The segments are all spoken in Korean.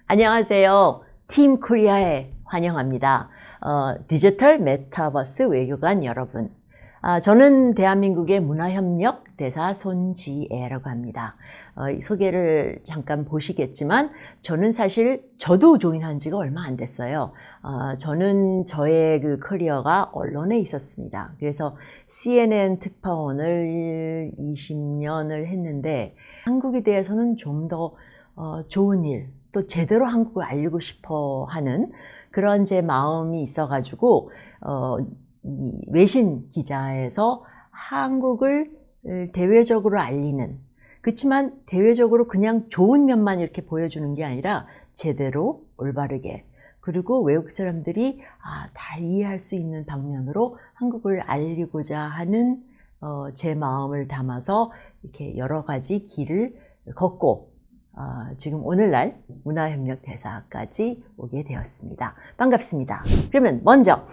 안녕하세요. 팀 코리아에 환영합니다. 디지털 메타버스 외교관 여러분. 저는 대한민국의 문화협력 대사 손지혜라고 합니다. 이 소개를 잠깐 보시겠지만 저는 사실 저도 조인한 지가 얼마 안 됐어요. 저는 저의 그 커리어가 언론에 있었습니다. 그래서 CNN 특파원을 20년을 했는데 한국에 대해서는 좀 더 좋은 일, 또 제대로 한국을 알리고 싶어 하는 그런 제 마음이 있어가지고 이 외신 기자에서 한국을 대외적으로 알리는, 그렇지만 대외적으로 그냥 좋은 면만 이렇게 보여주는 게 아니라 제대로 올바르게, 그리고 외국 사람들이 잘 이해할 수 있는 방면으로 한국을 알리고자 하는 제 마음을 담아서 이렇게 여러 가지 길을 걷고 지금 오늘날 문화협력 대사까지 오게 되었습니다. 반갑습니다. 그러면 먼저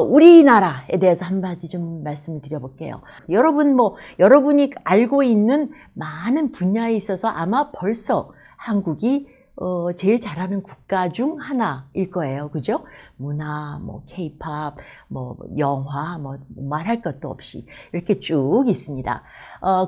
우리나라에 대해서 한마디 좀 말씀을 드려볼게요. 여러분이 알고 있는 많은 분야에 있어서 아마 벌써 한국이 제일 잘하는 국가 중 하나일 거예요. 그죠? 문화, K-팝, 영화, 말할 것도 없이 이렇게 쭉 있습니다.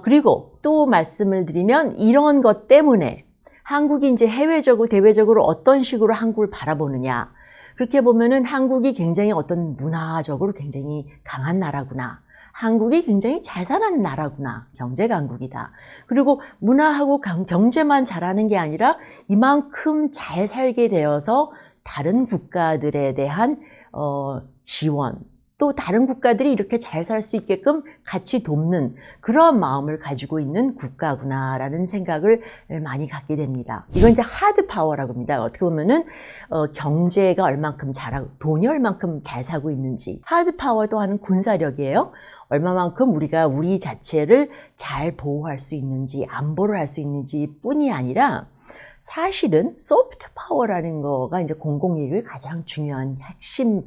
그리고 또 말씀을 드리면 이런 것 때문에 한국이 이제 해외적으로, 대외적으로 어떤 식으로 한국을 바라보느냐. 그렇게 보면은 한국이 굉장히 어떤 문화적으로 굉장히 강한 나라구나. 한국이 굉장히 잘 사는 나라구나. 경제 강국이다. 그리고 문화하고 경제만 잘하는 게 아니라 이만큼 잘 살게 되어서 다른 국가들에 대한 지원, 또 다른 국가들이 이렇게 잘 살 수 있게끔 같이 돕는 그런 마음을 가지고 있는 국가구나라는 생각을 많이 갖게 됩니다. 이건 이제 하드 파워라고 합니다. 어떻게 보면은 경제가 얼만큼 잘하고 돈이 얼만큼 잘 사고 있는지. 하드 파워도 하는 군사력이에요. 얼마만큼 우리가 우리 자체를 잘 보호할 수 있는지, 안보를 할 수 있는지 뿐이 아니라 사실은 소프트 파워라는 거가 이제 공공이익의 가장 중요한 핵심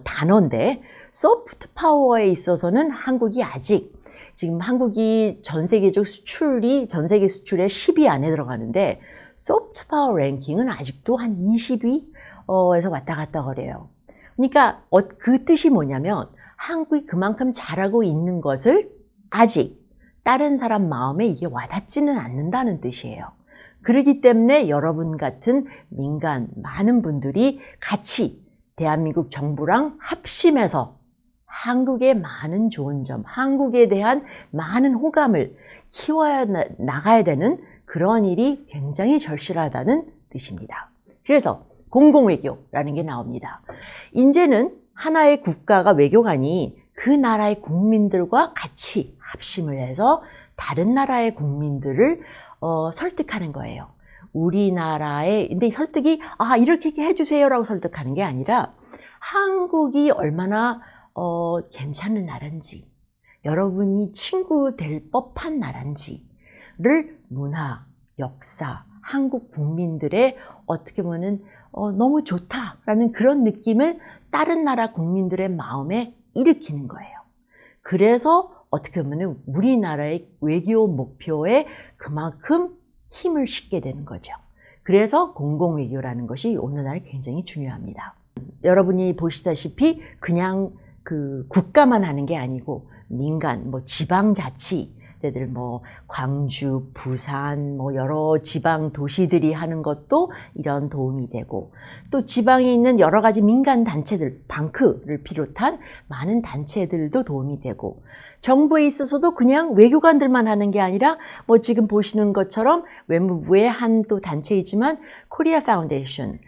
단어인데, 소프트 파워에 있어서는 한국이 아직, 지금 한국이 전 세계적 수출이 전 세계 수출의 10위 안에 들어가는데 소프트 파워 랭킹은 아직도 한 20위에서 왔다 갔다 그래요. 그러니까 그 뜻이 뭐냐면 한국이 그만큼 잘하고 있는 것을 아직 다른 사람 마음에 이게 와닿지는 않는다는 뜻이에요. 그렇기 때문에 여러분 같은 민간 많은 분들이 같이 대한민국 정부랑 합심해서 한국의 많은 좋은 점, 한국에 대한 많은 호감을 키워야 나가야 되는 그런 일이 굉장히 절실하다는 뜻입니다. 그래서 공공외교라는 게 나옵니다. 이제는 하나의 국가가 외교관이 그 나라의 국민들과 같이 합심을 해서 다른 나라의 국민들을 설득하는 거예요. 우리나라의, 근데 이 설득이 이렇게 해주세요라고 설득하는 게 아니라 한국이 얼마나 괜찮은 나라인지, 여러분이 친구 될 법한 나라인지를 문화, 역사, 한국 국민들의 어떻게 보면 너무 좋다라는 그런 느낌을 다른 나라 국민들의 마음에 일으키는 거예요. 그래서 어떻게 보면 우리나라의 외교 목표에 그만큼 힘을 싣게 되는 거죠. 그래서 공공외교라는 것이 오늘날 굉장히 중요합니다. 여러분이 보시다시피 그냥 그 국가만 하는 게 아니고 민간, 지방자치들, 광주, 부산, 여러 지방 도시들이 하는 것도 이런 도움이 되고, 또 지방에 있는 여러 가지 민간 단체들, 방크를 비롯한 많은 단체들도 도움이 되고, 정부에 있어서도 그냥 외교관들만 하는 게 아니라 지금 보시는 것처럼 외무부의 한 또 단체이지만 코리아 파운데이션,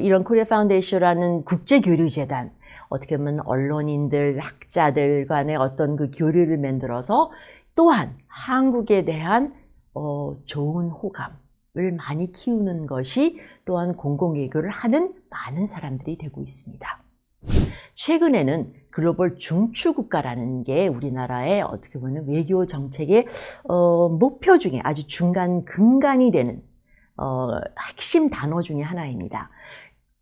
이런 코리아 파운데이션이라는 국제교류재단, 어떻게 보면 언론인들, 학자들 간의 어떤 그 교류를 만들어서 또한 한국에 대한 좋은 호감을 많이 키우는 것이 또한 공공외교를 하는 많은 사람들이 되고 있습니다. 최근에는 글로벌 중추국가라는 게 우리나라의 어떻게 보면 외교 정책의 목표 중에 아주 중간 근간이 되는 핵심 단어 중에 하나입니다.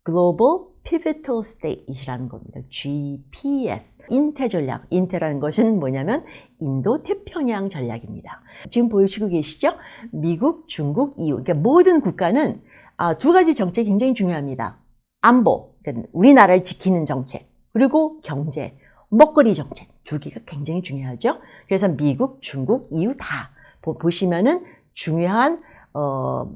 Global Pivotal State이라는 겁니다. GPS, 인태 전략. 인태라는 것은 뭐냐면 인도 태평양 전략입니다. 지금 보시고 계시죠? 미국, 중국, EU. 그러니까 모든 국가는 두 가지 정책이 굉장히 중요합니다. 안보, 그러니까 우리나라를 지키는 정책, 그리고 경제, 먹거리 정책 두 개가 굉장히 중요하죠. 그래서 미국, 중국, EU 다 보시면은 중요한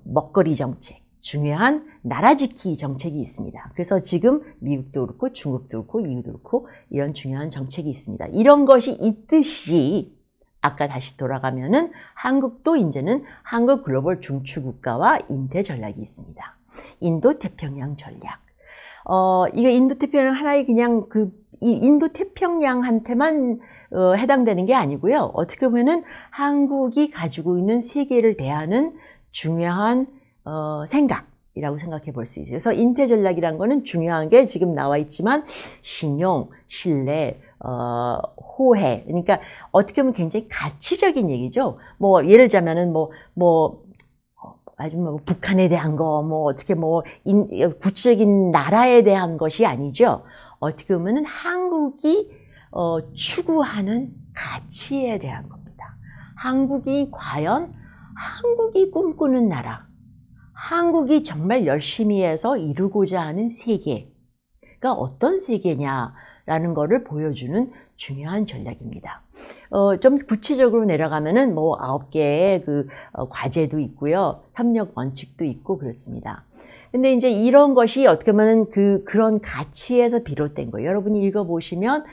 먹거리 정책, 중요한 나라 지키 정책이 있습니다. 그래서 지금 미국도 그렇고 중국도 그렇고 EU도 그렇고 이런 중요한 정책이 있습니다. 이런 것이 있듯이 아까 다시 돌아가면은 한국도 이제는 한국 글로벌 중추국가와 인대 전략이 있습니다. 인도 태평양 전략. 이거 인도 태평양 하나의 그냥 이 인도 태평양한테만 해당되는 게 아니고요. 어떻게 보면은 한국이 가지고 있는 세계를 대하는 중요한 생각이라고 생각해 볼 수 있어요. 그래서 인태 전략이란 거는 중요한 게 지금 나와 있지만 신용, 신뢰, 호혜. 그러니까 어떻게 보면 굉장히 가치적인 얘기죠. 뭐 예를 들자면은 아주 북한에 대한 거, 어떻게 구체적인 나라에 대한 것이 아니죠. 어떻게 보면은 한국이 추구하는 가치에 대한 겁니다. 한국이 과연 한국이 꿈꾸는 나라, 한국이 정말 열심히 해서 이루고자 하는 세계가 어떤 세계냐라는 거를 보여주는 중요한 전략입니다. 좀 구체적으로 내려가면은 9개의 과제도 있고요. 협력 원칙도 있고 그렇습니다. 근데 이제 이런 것이 어떻게 보면은 그런 가치에서 비롯된 거예요. 여러분이 읽어보시면,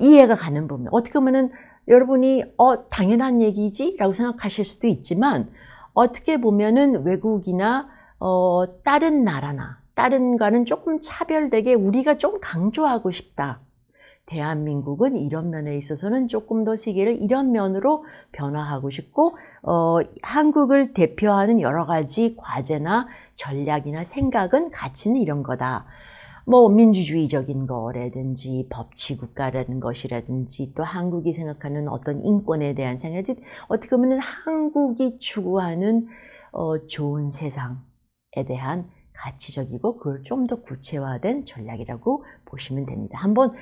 이해가 가는 부분. 어떻게 보면은 여러분이, 당연한 얘기지? 라고 생각하실 수도 있지만, 어떻게 보면은 외국이나, 다른 나라나, 다른과는 조금 차별되게 우리가 좀 강조하고 싶다. 대한민국은 이런 면에 있어서는 조금 더 세계를 이런 면으로 변화하고 싶고 한국을 대표하는 여러 가지 과제나 전략이나 생각은 가치는 이런 거다. 민주주의적인 거라든지 법치국가라는 것이라든지 또 한국이 생각하는 어떤 인권에 대한 생각이 어떻게 보면 한국이 추구하는 좋은 세상에 대한 가치적이고 그걸 좀 더 구체화된 전략이라고 보시면 됩니다. 한번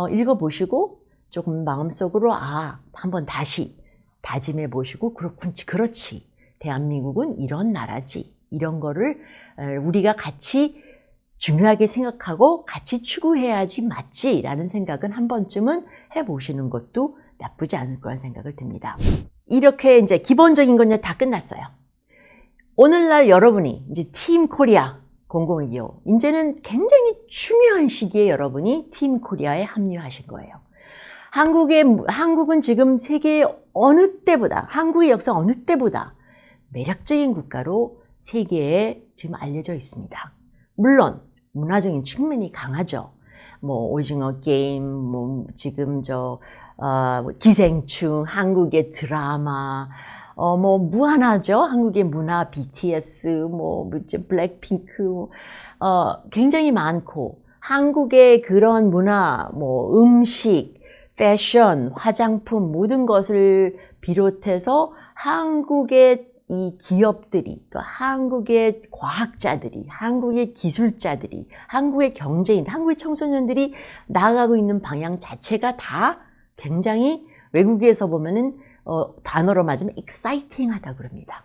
읽어보시고 조금 마음속으로 한번 다시 다짐해 보시고 그렇지. 대한민국은 이런 나라지. 이런 거를 우리가 같이 중요하게 생각하고 같이 추구해야지 맞지라는 생각은 한 번쯤은 해보시는 것도 나쁘지 않을 거란 생각을 듭니다. 이렇게 이제 기본적인 건 다 끝났어요. 오늘날 여러분이 이제 팀 코리아 0025 이제는 굉장히 중요한 시기에 여러분이 팀 코리아에 합류하신 거예요. 한국은 지금 세계 어느 때보다 한국의 역사 어느 때보다 매력적인 국가로 세계에 지금 알려져 있습니다. 물론 문화적인 측면이 강하죠. 오징어 게임, 지금 기생충, 한국의 드라마, 무한하죠. 한국의 문화, BTS, 블랙핑크, 굉장히 많고, 한국의 그런 문화, 음식, 패션, 화장품, 모든 것을 비롯해서 한국의 이 기업들이, 또 한국의 과학자들이, 한국의 기술자들이, 한국의 경제인, 한국의 청소년들이 나아가고 있는 방향 자체가 다 굉장히 외국에서 보면은 단어로 맞으면 exciting하다 그럽니다.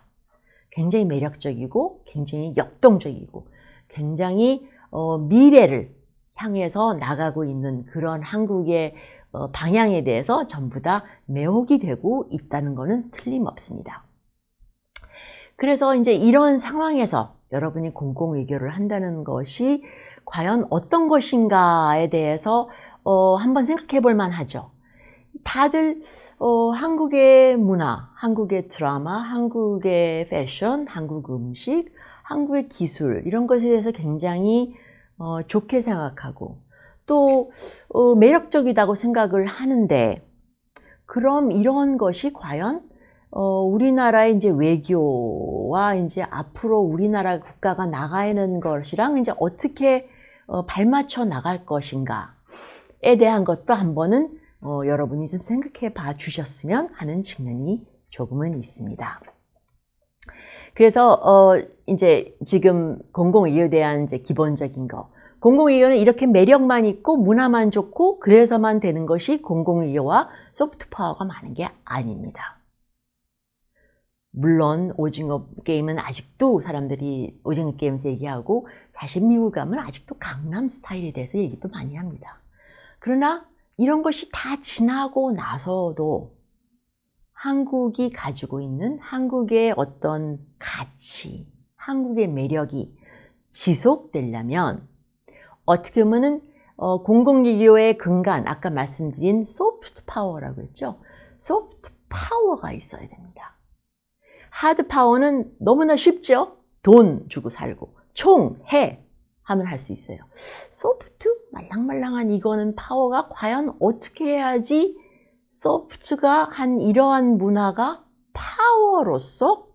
굉장히 매력적이고 굉장히 역동적이고 굉장히 미래를 향해서 나가고 있는 그런 한국의 방향에 대해서 전부 다 매혹이 되고 있다는 것은 틀림없습니다. 그래서 이제 이런 상황에서 여러분이 공공외교를 한다는 것이 과연 어떤 것인가에 대해서 한번 생각해 볼 만하죠. 다들 한국의 문화, 한국의 드라마, 한국의 패션, 한국 음식, 한국의 기술 이런 것에 대해서 굉장히 좋게 생각하고 또 매력적이라고 생각을 하는데 그럼 이런 것이 과연 우리나라의 이제 외교와 이제 앞으로 우리나라 국가가 나가는 것이랑 이제 어떻게 발맞춰 나갈 것인가에 대한 것도 한번은 여러분이 좀 생각해 봐 주셨으면 하는 측면이 조금은 있습니다. 그래서 이제 지금 공공의료에 대한 이제 기본적인 거. 공공의료는 이렇게 매력만 있고 문화만 좋고 그래서만 되는 것이 공공의료와 소프트 파워가 많은 게 아닙니다. 물론 오징어 게임은 아직도 사람들이 오징어 게임에서 얘기하고 사실 미국 가면 아직도 강남 스타일에 대해서 얘기도 많이 합니다. 그러나 이런 것이 다 지나고 나서도 한국이 가지고 있는 한국의 어떤 가치, 한국의 매력이 지속되려면 어떻게 보면은 공공기교의 근간, 아까 말씀드린 소프트 파워라고 했죠. 소프트 파워가 있어야 됩니다. 하드 파워는 너무나 쉽죠. 돈 주고 살고 총, 해 하면 할 수 있어요. 소프트, 말랑말랑한 이거는 파워가 과연 어떻게 해야지 소프트가 한 이러한 문화가 파워로서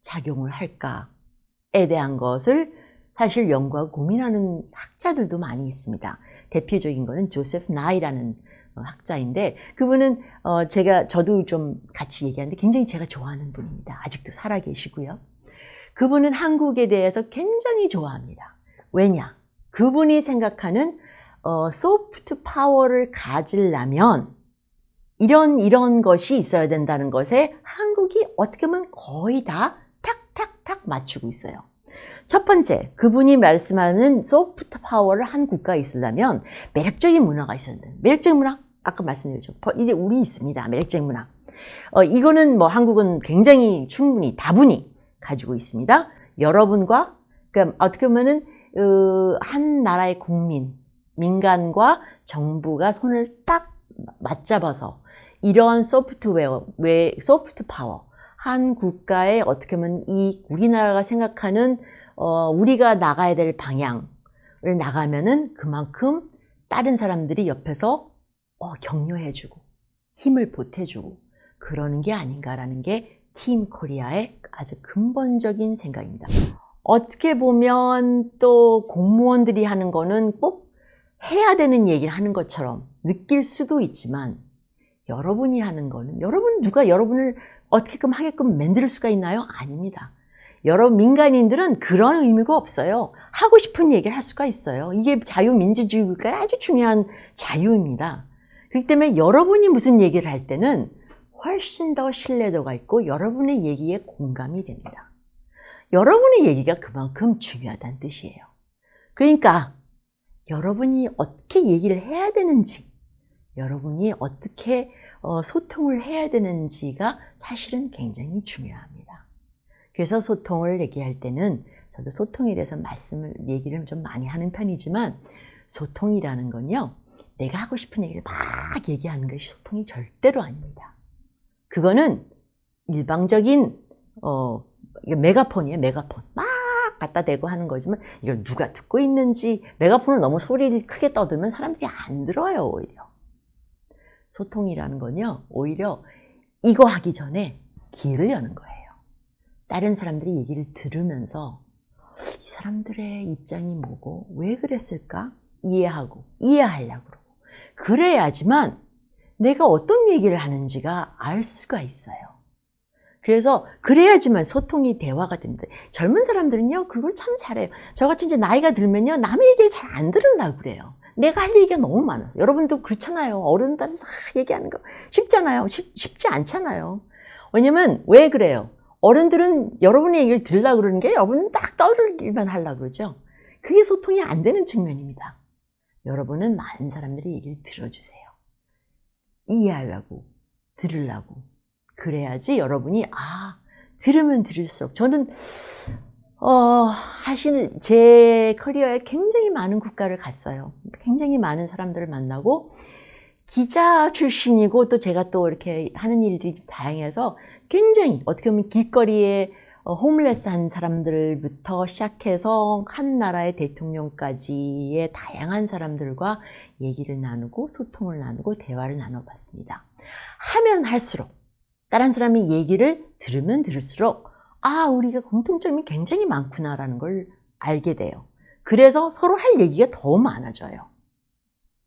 작용을 할까에 대한 것을 사실 연구하고 고민하는 학자들도 많이 있습니다. 대표적인 거는 조세프 나이라는 학자인데 그분은 저도 좀 같이 얘기하는데 굉장히 제가 좋아하는 분입니다. 아직도 살아계시고요. 그분은 한국에 대해서 굉장히 좋아합니다. 왜냐? 그분이 생각하는 소프트 파워를 가지려면 이런 것이 있어야 된다는 것에 한국이 어떻게 보면 거의 다 탁탁탁 맞추고 있어요. 첫 번째, 그분이 말씀하는 소프트 파워를 한 국가에 있으려면 매력적인 문화가 있어야 돼요. 매력적인 문화, 아까 말씀드렸죠. 이제 우리 있습니다. 매력적인 문화. 이거는 뭐 한국은 굉장히 충분히 다분히 가지고 있습니다. 여러분과, 그러니까 어떻게 보면은 한 나라의 민간과 정부가 손을 딱 맞잡아서 이러한 소프트 파워, 한 국가의 어떻게 보면 이 우리나라가 생각하는 우리가 나가야 될 방향을 나가면은 그만큼 다른 사람들이 옆에서 격려해주고 힘을 보태주고 그러는 게 아닌가라는 게 팀 코리아의 아주 근본적인 생각입니다. 어떻게 보면 또 공무원들이 하는 거는 꼭 해야 되는 얘기를 하는 것처럼 느낄 수도 있지만 여러분이 하는 거는 누가 여러분을 어떻게끔 하게끔 만들 수가 있나요? 아닙니다. 여러분 민간인들은 그런 의미가 없어요. 하고 싶은 얘기를 할 수가 있어요. 이게 자유민주주의가 아주 중요한 자유입니다. 그렇기 때문에 여러분이 무슨 얘기를 할 때는 훨씬 더 신뢰도가 있고 여러분의 얘기에 공감이 됩니다. 여러분의 얘기가 그만큼 중요하다는 뜻이에요. 그러니까 여러분이 어떻게 얘기를 해야 되는지, 여러분이 어떻게 소통을 해야 되는지가 사실은 굉장히 중요합니다. 그래서 소통을 얘기할 때는 저도 소통에 대해서 얘기를 좀 많이 하는 편이지만 소통이라는 건요, 내가 하고 싶은 얘기를 막 얘기하는 것이 소통이 절대로 아닙니다. 그거는 일방적인 메가폰이에요. 메가폰 막 갖다 대고 하는 거지만 이걸 누가 듣고 있는지, 메가폰을 너무 소리를 크게 떠들면 사람들이 안 들어요. 오히려 소통이라는 건요, 오히려 이거 하기 전에 귀를 여는 거예요. 다른 사람들이 얘기를 들으면서 이 사람들의 입장이 뭐고 왜 그랬을까 이해하려고 그러고 그래야지만 내가 어떤 얘기를 하는지가 알 수가 있어요. 그래서 그래야지만 소통이 대화가 됩니다. 젊은 사람들은요 그걸 참 잘해요. 저같이 이제 나이가 들면요 남의 얘기를 잘 안 들으려고 그래요. 내가 할 얘기가 너무 많아서. 여러분도 그렇잖아요. 어른들한테 다 얘기하는 거 쉽잖아요. 쉽지 않잖아요. 왜냐면 왜 그래요? 어른들은 여러분의 얘기를 들으려고 그러는 게 여러분은 딱 떠들기만 하려고 그러죠. 그게 소통이 안 되는 측면입니다. 여러분은 많은 사람들의 얘기를 들어주세요. 이해하려고, 들으려고. 그래야지 여러분이 들으면 들을수록 저는 제 커리어에 굉장히 많은 국가를 갔어요. 굉장히 많은 사람들을 만나고 기자 출신이고 또 제가 또 이렇게 하는 일들이 다양해서 굉장히 어떻게 보면 길거리에 홈레스한 사람들부터 시작해서 한 나라의 대통령까지의 다양한 사람들과 얘기를 나누고 소통을 나누고 대화를 나눠봤습니다. 하면 할수록 다른 사람의 얘기를 들으면 들을수록 우리가 공통점이 굉장히 많구나라는 걸 알게 돼요. 그래서 서로 할 얘기가 더 많아져요.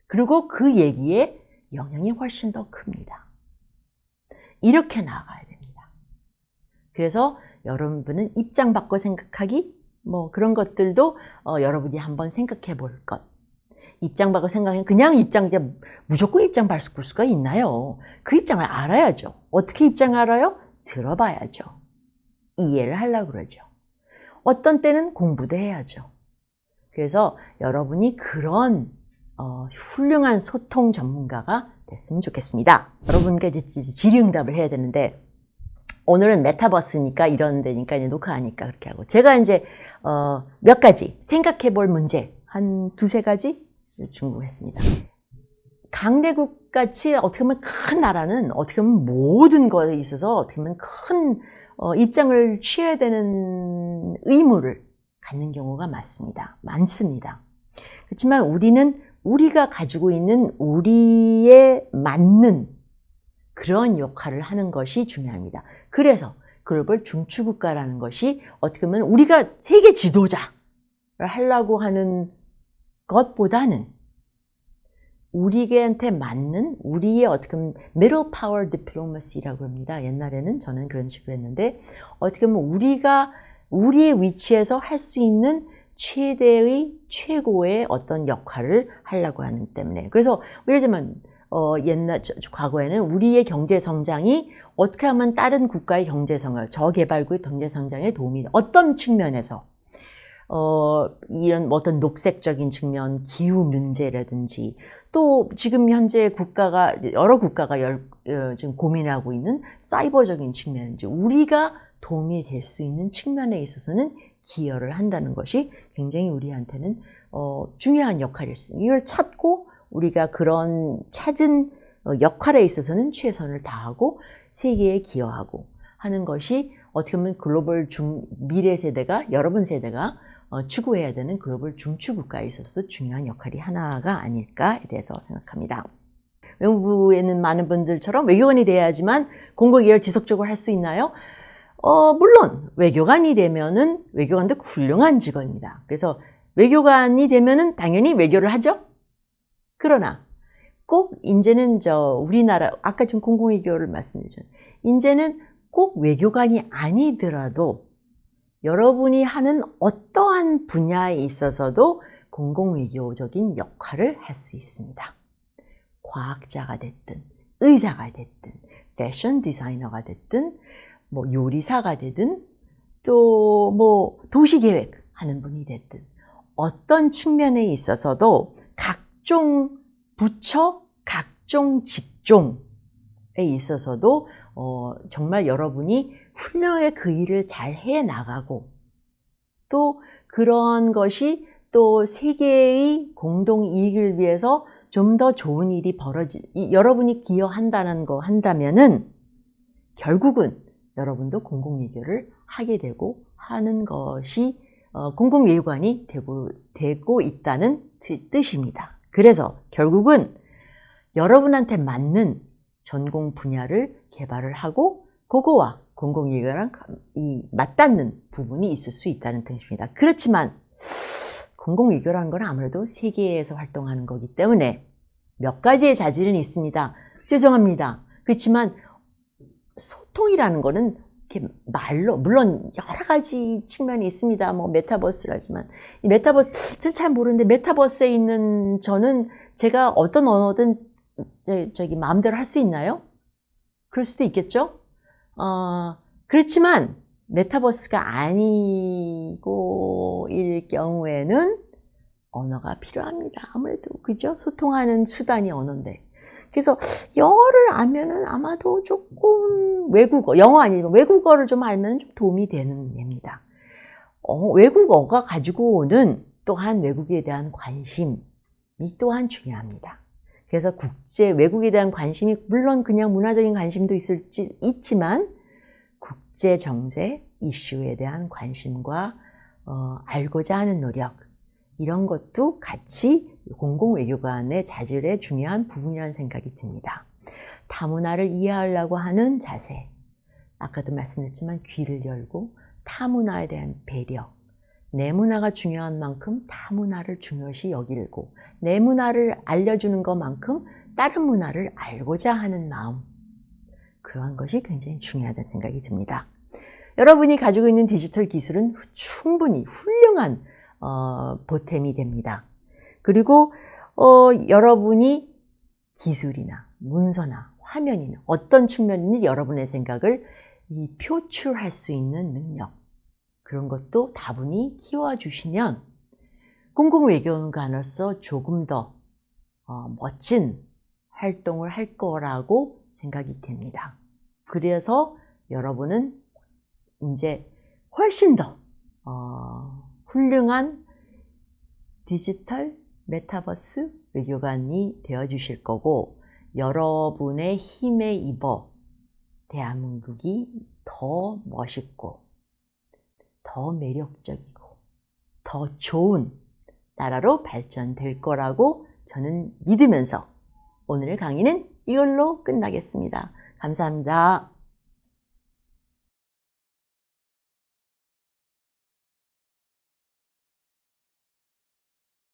그리고 그 얘기에 영향이 훨씬 더 큽니다. 이렇게 나아가야 됩니다. 그래서 여러분은 입장 바꿔 생각하기, 그런 것들도 여러분이 한번 생각해 볼 것. 입장 바꿔 생각하면 그냥 무조건 입장 바꿀 수가 있나요? 그 입장을 알아야죠. 어떻게 입장을 알아요? 들어봐야죠. 이해를 하려고 그러죠. 어떤 때는 공부도 해야죠. 그래서 여러분이 그런 훌륭한 소통 전문가가 됐으면 좋겠습니다. 여러분과 이제 질의응답을 해야 되는데 오늘은 메타버스니까 이런 데니까 이제 녹화하니까 그렇게 하고 제가 이제 몇 가지 생각해 볼 문제 한 두세 가지 준비했습니다. 강대국 같이 어떻게 보면 큰 나라는 어떻게 보면 모든 것에 있어서 어떻게 보면 큰 입장을 취해야 되는 의무를 갖는 경우가 많습니다. 그렇지만 우리는 우리가 가지고 있는 우리에 맞는 그런 역할을 하는 것이 중요합니다. 그래서 글로벌 중추국가라는 것이 어떻게 보면 우리가 세계 지도자를 하려고 하는 것보다는 우리한테 맞는 우리의 어떻게 보면 middle power diplomacy라고 합니다. 옛날에는 저는 그런 식으로 했는데 어떻게 보면 우리가 우리의 위치에서 할 수 있는 최고의 어떤 역할을 하려고 하는 때문에 그래서 예를 들면 과거에는 우리의 경제 성장이 어떻게 하면 다른 국가의 경제성을 저개발국의 경제 성장에 도움이 어떤 측면에서 이런 어떤 녹색적인 측면, 기후 문제라든지 또 지금 현재 여러 국가가 지금 고민하고 있는 사이버적인 측면인지 우리가 도움이 될 수 있는 측면에 있어서는 기여를 한다는 것이 굉장히 우리한테는 중요한 역할이 있습니다. 이걸 찾고 우리가 그런 찾은 역할에 있어서는 최선을 다하고 세계에 기여하고 하는 것이 어떻게 보면 글로벌 미래 세대가 여러분 세대가 추구해야 되는 글로벌 중추국가에 있어서 중요한 역할이 하나가 아닐까에 대해서 생각합니다. 외무부에는 많은 분들처럼 외교관이 돼야지만 공공기여를 지속적으로 할 수 있나요? 물론 외교관이 되면은 외교관도 훌륭한 직원입니다. 그래서 외교관이 되면은 당연히 외교를 하죠. 그러나 꼭 이제는 우리나라 아까 좀 공공외교를 말씀드렸죠. 이제는 꼭 외교관이 아니더라도 여러분이 하는 어떠한 분야에 있어서도 공공외교적인 역할을 할 수 있습니다. 과학자가 됐든 의사가 됐든 패션 디자이너가 됐든 요리사가 되든 또 도시계획 하는 분이 됐든 어떤 측면에 있어서도 각종 부처, 각종 직종에 있어서도 정말 여러분이 훌륭하게 그 일을 잘 해나가고 또 그런 것이 또 세계의 공동 이익을 위해서 좀 더 좋은 일이 여러분이 기여한다는 거 한다면은 결국은 여러분도 공공외교를 하게 되고 하는 것이 공공외교관이 되고 있다는 뜻입니다. 그래서 결국은 여러분한테 맞는 전공 분야를 개발을 하고 그거와 공공외교랑 맞닿는 부분이 있을 수 있다는 뜻입니다. 그렇지만 공공외교라는 건 아무래도 세계에서 활동하는 거기 때문에 몇 가지의 자질은 있습니다. 죄송합니다. 그렇지만 소통이라는 거는 이렇게 말로 물론 여러 가지 측면이 있습니다. 메타버스라지만 이 메타버스 전 잘 모르는데 메타버스에 있는 저는 제가 어떤 언어든 마음대로 할 수 있나요? 그럴 수도 있겠죠. 그렇지만 메타버스가 아니고 일 경우에는 언어가 필요합니다. 아무래도 그죠? 소통하는 수단이 언어인데. 그래서 영어를 알면은 아마도 조금 영어 아니면 외국어를 좀 알면 좀 도움이 되는 예입니다. 외국어가 가지고 오는 또한 외국에 대한 관심이 또한 중요합니다. 그래서 외국에 대한 관심이 물론 그냥 문화적인 관심도 있지만 국제 정세 이슈에 대한 관심과 알고자 하는 노력 이런 것도 같이 공공외교관의 자질의 중요한 부분이라는 생각이 듭니다. 타문화를 이해하려고 하는 자세, 아까도 말씀드렸지만 귀를 열고 타문화에 대한 배려, 내 문화가 중요한 만큼 타문화를 중요시 여기고 내 문화를 알려주는 것만큼 다른 문화를 알고자 하는 마음, 그러한 것이 굉장히 중요하다는 생각이 듭니다. 여러분이 가지고 있는 디지털 기술은 충분히 훌륭한 보탬이 됩니다. 그리고 여러분이 기술이나 문서나 화면이나 어떤 측면인지 여러분의 생각을 이 표출할 수 있는 능력, 그런 것도 다분히 키워주시면 공공외교관으로서 조금 더 멋진 활동을 할 거라고 생각이 됩니다. 그래서 여러분은 이제 훨씬 더 훌륭한 디지털 메타버스 외교관이 되어 주실 거고, 여러분의 힘에 입어 대한민국이 더 멋있고 더 매력적이고 더 좋은 나라로 발전될 거라고 저는 믿으면서 오늘 강의는 이걸로 끝나겠습니다. 감사합니다.